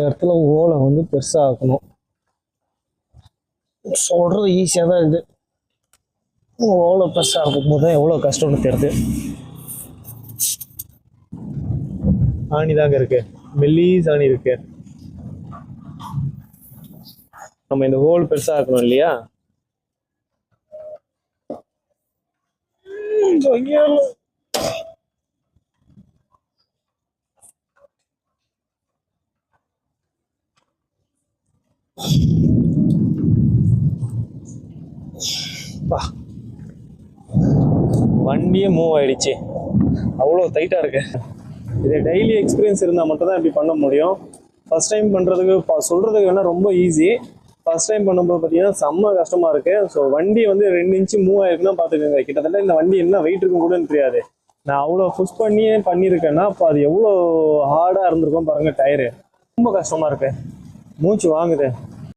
இடத்துல ஓலை வந்து பெருசாக ஆக்கணும். சொல்கிறது ஈஸியாக தான் இது. ஓலை பெருசாக இருக்கும் போது தான் எவ்வளோ கஷ்டம்னு தெரியுது. ஆணி தாங்க இருக்கு, மெல்லிஸ் ஆணி இருக்கு. நம்ம இந்த ஹோல் பெருசாக ஆக்கணும் இல்லையா? வண்டியே மூவ் ஆயிடுச்சு, அவ்வளோ டைட்டாக இருக்கு. இது டெய்லி எக்ஸ்பீரியன்ஸ் இருந்தால் மட்டும் தான் இப்படி பண்ண முடியும். ஃபர்ஸ்ட் டைம் பண்ணுறதுக்கு சொல்கிறதுக்கு வேணால் ரொம்ப ஈஸி. ஃபர்ஸ்ட் டைம் பண்ணும்போது பார்த்தீங்கன்னா செம்ம கஷ்டமாக இருக்குது. ஸோ வண்டி வந்து 2 இன்ச்சு மூவ் ஆயிருக்குன்னா பார்த்துக்கோங்க. கிட்டத்தட்ட இந்த வண்டி என்ன வெயிட் இருக்கும் கூட தெரியாது. நான் அவ்வளோ புஷ் பண்ணியே பண்ணியிருக்கேன்னா அப்போ அது எவ்வளோ ஹார்டாக இருந்திருக்கும் பாருங்கள். டயரு ரொம்ப கஷ்டமாக இருக்கு, மூச்சு வாங்குது.